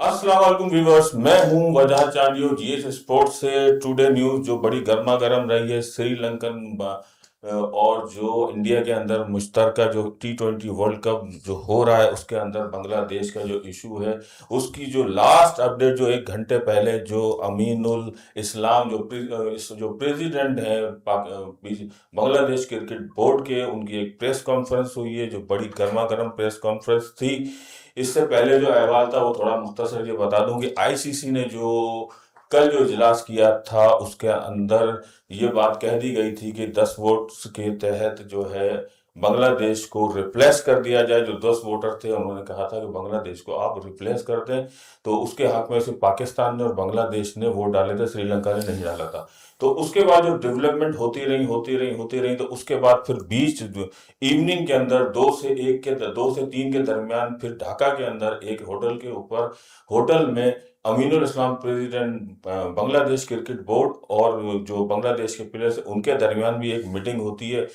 अस्सलाम वालेकुम व्यूवर्स, मैं हूं वजह चांडियो जीएस स्पोर्ट्स से। टुडे न्यूज़ जो बड़ी गर्मा गर्म रही है श्रीलंकन और जो इंडिया के अंदर मुश्तरका जो T20 वर्ल्ड कप जो हो रहा है उसके अंदर बांग्लादेश का जो इशू है उसकी जो लास्ट अपडेट जो 1 घंटे पहले जो अमीनुल इस्लाम जो प्रेसिडेंट है बांग्लादेश क्रिकेट बोर्ड के, उनकी एक प्रेस कॉन्फ्रेंस हुई है जो बड़ी गर्मा गर्म प्रेस कॉन्फ्रेंस थी। इससे पहले जो अहवाल था वो थोड़ा मुख्तसर ये बता दूं कि आईसीसी ने जो कल जो इजलास किया था उसके अंदर ये बात कह दी गई थी कि 10 वोट्स के तहत जो है बांग्लादेश को रिप्लेस कर दिया जाए। जो 10 वोटर थे उन्होंने कहा था कि बांग्लादेश को आप रिप्लेस कर दें, तो उसके हक में से पाकिस्तान ने और बांग्लादेश ने वोट डाले थे, श्रीलंका ने नहीं डाला था। तो उसके बाद जो डेवलपमेंट होती रही तो उसके बाद फिर बीच इवनिंग के अंदर 2 से 3 के दरमियान फिर ढाका के अंदर एक होटल के ऊपर होटल में अमीनुल इस्लाम प्रेसिडेंट बांग्लादेश क्रिकेट बोर्ड और जो बांग्लादेश के प्लेयर्स उनके दरमियान भी एक मीटिंग होती है,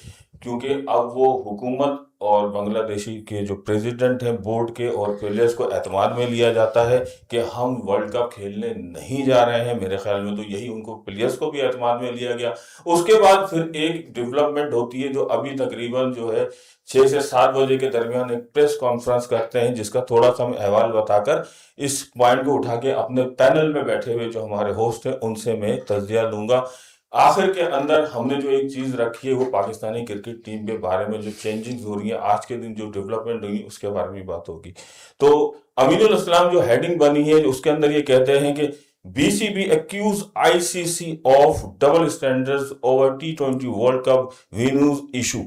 क्योंकि अब वो हुकूमत और बांग्लादेशी के जो प्रेसिडेंट हैं बोर्ड के और प्लेयर्स को एतमाद में लिया जाता है कि हम वर्ल्ड कप खेलने नहीं जा रहे हैं। मेरे ख्याल में तो यही उनको प्लेयर्स को भी एतमाद में लिया गया। उसके बाद फिर एक डेवलपमेंट होती है जो अभी तकरीबन जो है 6 से 7 बजे के दरमियान एक प्रेस कॉन्फ्रेंस करते हैं, जिसका थोड़ा सा मैं अहवाल बताकर इस पॉइंट को उठा के अपने पैनल में बैठे हुए जो हमारे होस्ट हैं उनसे मैं तज्जिया लूंगा। आखिर के अंदर हमने जो एक चीज रखी है वो पाकिस्तानी क्रिकेट टीम के बारे में जो चेंजिंग हो रही है, आज के दिन जो डेवलपमेंट हुई उसके बारे में बात होगी। तो अमीनुल इस्लाम जो हेडिंग बनी है उसके अंदर ये कहते हैं कि BCB accuse ICC of double standards over T20 World Cup venues issue.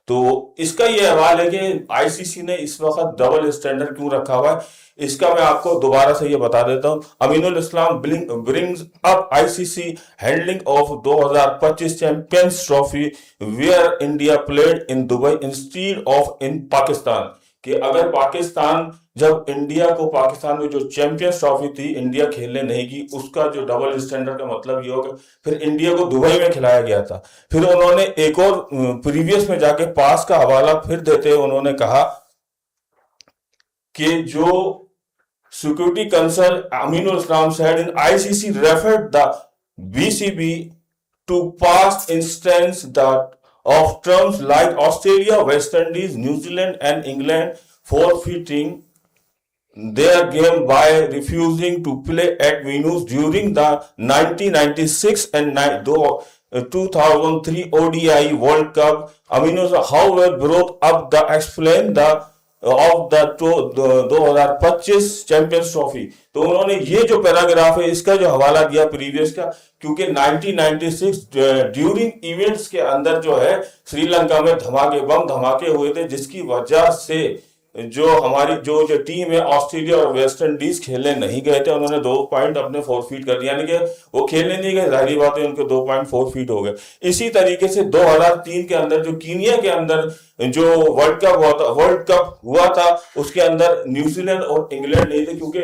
तो इसका ये अहवाल है कि आईसीसी ने इस वक्त डबल स्टैंडर्ड क्यों रखा हुआ है। इसका मैं आपको दोबारा से ये बता देता हूं। Aminul Islam brings up ICC handling of 2025 Champions Trophy where India played in Dubai instead of in Pakistan. कि अगर पाकिस्तान जब इंडिया को पाकिस्तान में जो चैंपियंस ट्रॉफी थी इंडिया खेलने नहीं की, उसका जो डबल स्टैंडर्ड का मतलब ये होगा फिर इंडिया को दुबई में खिलाया गया था। फिर उन्होंने एक और प्रीवियस में जाके पास का हवाला फिर देते हुए उन्होंने कहा कि जो security concern Aminul Islam said in ICC referred the BCB to past instance that of terms like Australia, West Indies, New Zealand and England forfeiting their game by refusing to play at venues during the 1996 and 2003 ODI World Cup. Aminul, however, brought up the explain the of the 2025 Champions trophy. तो उन्होंने ये जो paragraph है इसका जो हवाला दिया previous का, क्योंकि 1996 ड्यूरिंग इवेंट्स के अंदर जो है श्रीलंका में बम धमाके हुए थे, जिसकी वजह से जो हमारी जो टीम है ऑस्ट्रेलिया और वेस्ट इंडीज खेलने नहीं गए थे, उन्होंने 2 पॉइंट अपने फोरफीट कर दिए, यानी कि वो खेलने नहीं गए, जाहिर बात है उनके 2 पॉइंट फोरफीट हो गए। इसी तरीके से 2003 के अंदर जो कीनिया के अंदर जो वर्ल्ड कप हुआ था उसके अंदर न्यूजीलैंड और इंग्लैंड नहीं थे, क्योंकि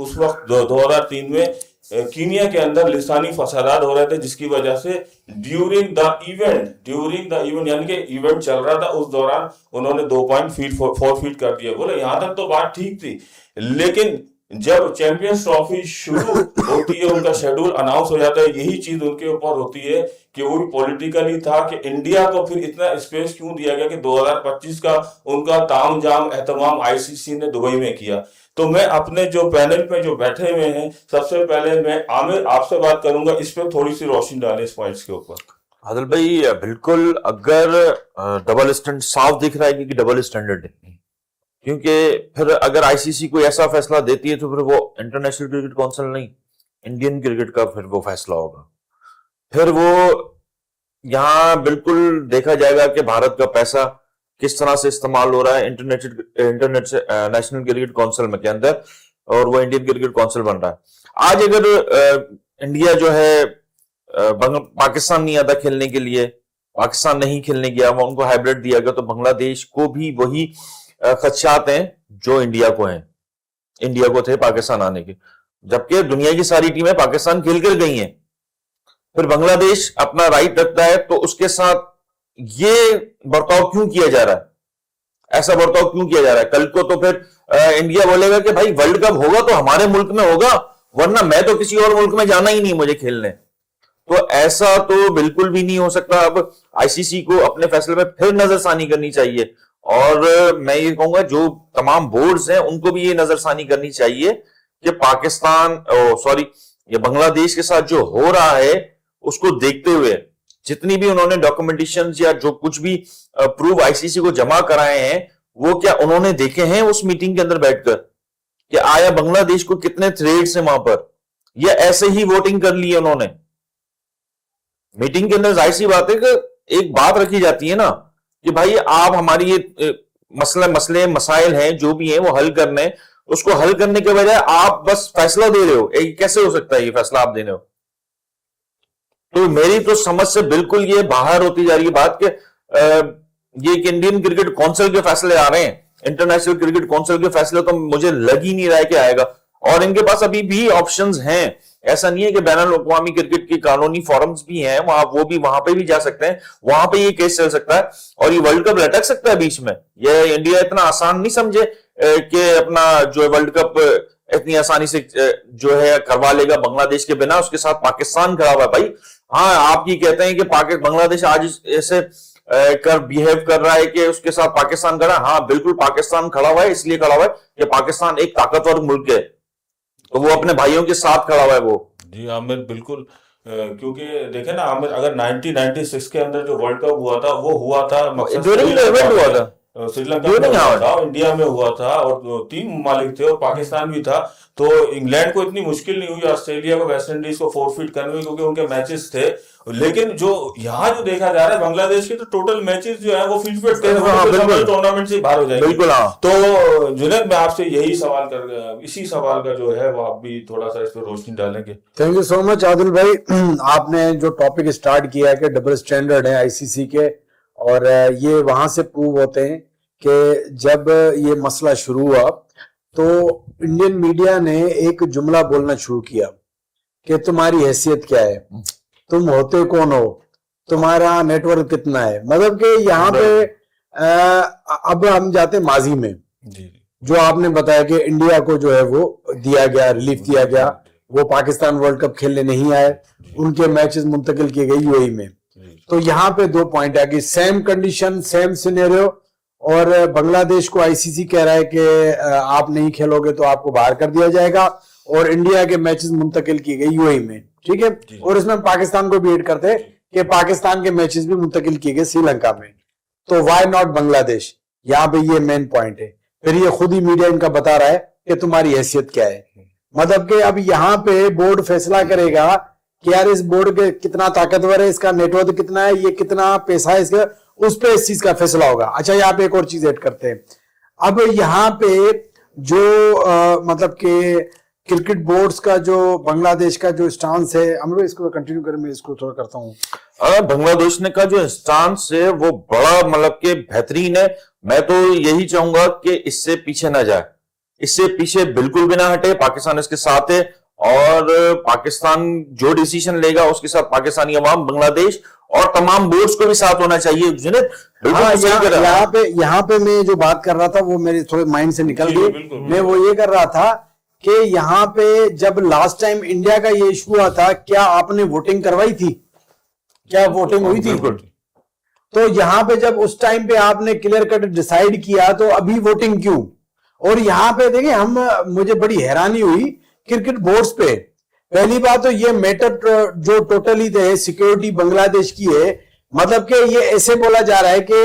उस वक्त 2003 में कीनिया के अंदर लिसानी फसादात हो रहे थे, जिसकी वजह से ड्यूरिंग द इवेंट यानी कि इवेंट चल रहा था उस दौरान उन्होंने 2 पॉइंट फोरफीट कर दिया। बोले यहां तक तो बात ठीक थी, लेकिन जब चैंपियंस ट्रॉफी शुरू होती है, उनका शेड्यूल अनाउंस हो जाता है, यही चीज उनके ऊपर होती है कि वो भी पॉलिटिकली था कि इंडिया को फिर इतना स्पेस क्यों दिया गया कि 2025 का उनका तामझाम एहतमाम आईसीसी ने दुबई में किया। तो मैं अपने जो पैनल पे जो बैठे हुए हैं, सबसे पहले मैं आमिर आपसे बात करूंगा, इस पर थोड़ी सी रोशनी डालें इस पॉइंट्स के ऊपर। आदिल भाई, बिल्कुल, अगर डबल स्टैंडर्ड साफ दिख रहा है कि डबल स्टैंडर्ड है, क्योंकि फिर अगर आईसीसी कोई ऐसा फैसला देती है तो फिर वो इंटरनेशनल क्रिकेट काउंसिल नहीं, इंडियन क्रिकेट का फिर वो फैसला होगा। फिर वो यहाँ बिल्कुल देखा जाएगा कि भारत का पैसा किस तरह से इस्तेमाल हो रहा है नेशनल क्रिकेट काउंसिल में के अंदर, और वो इंडियन क्रिकेट काउंसिल बन रहा है। आज अगर इंडिया जो है पाकिस्तान नहीं आता खेलने के लिए, पाकिस्तान नहीं खेलने गया, वो उनको हाइब्रिड दिया गया, तो बांग्लादेश को भी वही खदशात हैं जो इंडिया को हैं, इंडिया को थे पाकिस्तान आने के, जबकि दुनिया की सारी टीमें पाकिस्तान खेल कर गई हैं। फिर बांग्लादेश अपना राइट रखता है, तो उसके साथ ये बर्ताव क्यों किया जा रहा है? ऐसा बर्ताव क्यों किया जा रहा है? कल को तो फिर इंडिया बोलेगा कि भाई वर्ल्ड कप होगा तो हमारे मुल्क में होगा, वरना मैं तो किसी और मुल्क में जाना ही नहीं मुझे खेलने। तो ऐसा तो बिल्कुल भी नहीं हो सकता। अब आईसीसी को अपने फैसले में फिर नजरसानी करनी चाहिए, और मैं ये कहूंगा जो तमाम बोर्ड्स हैं उनको भी ये नजरसानी करनी चाहिए कि पाकिस्तान सॉरी ये बांग्लादेश के साथ जो हो रहा है उसको देखते हुए जितनी भी उन्होंने डॉक्यूमेंटेशन या जो कुछ भी प्रूफ आईसीसी को जमा कराए हैं वो क्या उन्होंने देखे हैं उस मीटिंग के अंदर बैठकर कि आया बांग्लादेश को कितने थ्रेड्स हैं वहां पर, या ऐसे ही वोटिंग कर ली है उन्होंने? मीटिंग के अंदर जाहिर सी बात है कि एक बात रखी जाती है ना कि भाई आप हमारी ये मसले मसाइल हैं जो भी हैं वो हल करने, उसको हल करने के बजाय आप बस फैसला दे रहे हो। कैसे हो सकता है ये फैसला आप दे रहे हो? तो मेरी तो समझ से बिल्कुल ये बाहर होती जा रही है बात कि ये एक इंडियन क्रिकेट काउंसिल के फैसले आ रहे हैं, इंटरनेशनल क्रिकेट काउंसिल के फैसले तो मुझे लग ही नहीं रहा है कि आएगा। और इनके पास अभी भी ऑप्शंस हैं, ऐसा नहीं है कि बैनुल अक़वामी क्रिकेट की कानूनी फॉरम्स भी हैं, वहां पे भी जा सकते हैं, वहां पे ये केस चल सकता है और ये वर्ल्ड कप लटक सकता है बीच में। ये इंडिया इतना आसान नहीं समझे कि अपना जो वर्ल्ड कप इतनी आसानी से जो है करवा लेगा बांग्लादेश के बिना। उसके साथ पाकिस्तान खड़ा हुआ है भाई। हाँ, आप ये कहते हैं कि बांग्लादेश आज ऐसे बिहेव कर रहा है कि उसके साथ पाकिस्तान खड़ा। हाँ बिल्कुल, पाकिस्तान खड़ा हुआ है, इसलिए खड़ा हुआ है कि पाकिस्तान एक ताकतवर मुल्क है, तो वो अपने भाइयों के साथ खड़ा हुआ है वो। जी आमिर, बिल्कुल। क्योंकि देखे ना आमिर, अगर 1996 के अंदर जो वर्ल्ड कप हुआ था वो हुआ था श्रीलंका में हुआ था, इंडिया में हुआ था और 3 ममालिक थे और पाकिस्तान भी था। तो इंग्लैंड को इतनी मुश्किल नहीं हुई ऑस्ट्रेलिया को, वेस्ट इंडीज को फोरफिट करने में, क्योंकि उनके मैचेस थे। लेकिन जो यहाँ जो देखा जा रहा है बांग्लादेश के, तो टोटल मैचेस जो है वो फिट थे, टूर्नामेंट से बाहर हो जाएंगे। बिल्कुल। तो जुनैद, मैं आपसे यही सवाल इसी सवाल का जो है वो आप भी थोड़ा सा इस पर रोशनी डालेंगे। Thank you so much Adil भाई। आपने जो टॉपिक स्टार्ट किया है कि डबल स्टैंडर्ड है आईसीसी के, और ये वहां से प्रूव होते हैं कि जब ये मसला शुरू हुआ तो इंडियन मीडिया ने एक जुमला बोलना शुरू किया कि तुम्हारी हैसियत क्या है, तुम होते कौन हो, तुम्हारा नेटवर्क कितना है। मतलब कि यहाँ पे अब हम जाते माजी में, जो आपने बताया कि इंडिया को जो है वो दिया गया, रिलीफ दिया गया, वो पाकिस्तान वर्ल्ड कप खेलने नहीं आए, उनके मैचेस मुंतकिल किए गए यूएई में। तो यहाँ पे 2 पॉइंट है कि सेम कंडीशन, सेम सिनेरियो, और बांग्लादेश को आईसीसी कह रहा है कि आप नहीं खेलोगे तो आपको बाहर कर दिया जाएगा, और इंडिया के मैचेस मुंतकिल किए गए यूएई में, ठीक है। और इसमें पाकिस्तान को भी ऐड करते हैं कि पाकिस्तान के मैचेस भी मुंतकिल किए गए श्रीलंका में। तो व्हाई नॉट बांग्लादेश? यहाँ पे ये मेन पॉइंट है। फिर ये खुद ही मीडिया इनका बता रहा है कि तुम्हारी हैसियत क्या है। मतलब कि अब यहाँ पे बोर्ड फैसला करेगा कि यार इस बोर्ड के कितना ताकतवर है, इसका नेटवर्क कितना है, ये कितना पैसा है इसका, उस पे इस चीज का फैसला होगा। अच्छा, यहाँ पे एक और चीज ऐड करते हैं। अब यहाँ पे जो मतलब कि क्रिकेट बोर्ड्स का जो बांग्लादेश का जो स्टांस है, हम लोग इसको कंटिन्यू करें, मैं इसको थोड़ा करता हूँ। बांग्लादेश ने का जो स्टांस है वो बड़ा मतलब के बेहतरीन है। मैं तो यही चाहूंगा कि इससे पीछे ना जाए, इससे पीछे बिल्कुल भी ना हटे। पाकिस्तान इसके साथ है और पाकिस्तान जो डिसीजन लेगा उसके साथ पाकिस्तानी अवाम, बांग्लादेश और तमाम बोर्ड्स को भी साथ होना चाहिए। हाँ, यहाँ पे मैं जो बात कर रहा था वो मेरे थोड़े माइंड से निकल गई। मैं वो ये कर रहा था कि यहाँ पे जब लास्ट टाइम इंडिया का ये इशू हुआ था, क्या आपने वोटिंग करवाई थी? क्या वोटिंग हुई थी? तो यहाँ पे जब उस टाइम पे आपने क्लियर कट डिसाइड किया, तो अभी वोटिंग क्यों? और यहाँ पे देखिए, मुझे बड़ी हैरानी हुई क्रिकेट बोर्ड्स पे। पहली बात तो ये मैटर जो टोटली सिक्योरिटी बांग्लादेश की है, मतलब कि ये ऐसे बोला जा रहा है कि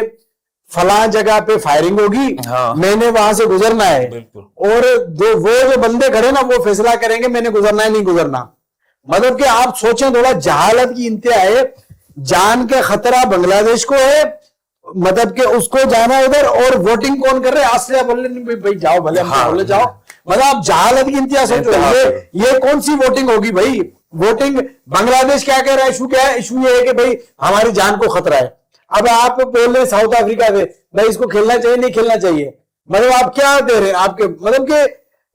फला जगह पे फायरिंग होगी, हाँ, मैंने वहां से गुजरना है, और वो जो बंदे खड़े ना वो फैसला करेंगे मैंने गुजरना है नहीं गुजरना। मतलब कि आप सोचें, थोड़ा जहालत की इंतहा है। जान के खतरा बांग्लादेश को है, मतलब कि उसको जाना उधर, और वोटिंग कौन कर रहे हैं? आस्ट्रेलिया बोले भाई जाओ, भले हम बोले जाओ। मतलब आप जहालत की इंतहा सोचो, ये कौन सी वोटिंग होगी भाई? वोटिंग बांग्लादेश क्या कह रहा है? इशू क्या है? इशू ये है कि भाई हमारी जान को खतरा है। अब आप बोल रहे साउथ अफ्रीका से भाई इसको खेलना चाहिए नहीं खेलना चाहिए, मतलब आप क्या दे रहे हैं? आपके मतलब कि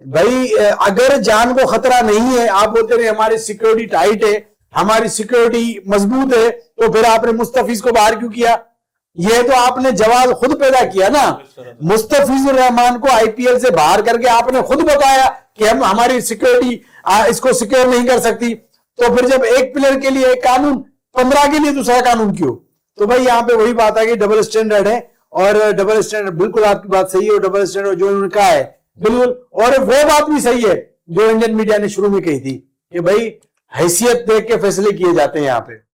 भाई अगर जान को खतरा नहीं है, आप बोलते रहे हमारी सिक्योरिटी टाइट है, हमारी सिक्योरिटी मजबूत है, तो फिर आपने मुस्तफिज को बाहर क्यों किया? ये तो आपने जवाब खुद पैदा किया ना। मुस्तफिजुर रहमान को आईपीएल से बाहर करके आपने खुद बताया कि हम हमारी सिक्योरिटी इसको सिक्योर नहीं कर सकती। तो फिर जब एक प्लेयर के लिए एक कानून, 15 के लिए दूसरा कानून क्यों? तो भाई यहाँ पे वही बात है कि डबल स्टैंडर्ड है। और डबल स्टैंडर्ड, बिल्कुल आपकी बात सही है। और डबल स्टैंडर्ड जो उन्होंने कहा है बिल्कुल, और वो बात भी सही है जो इंडियन मीडिया ने शुरू में कही थी कि भाई हैसियत देख के फैसले किए जाते हैं यहाँ पे।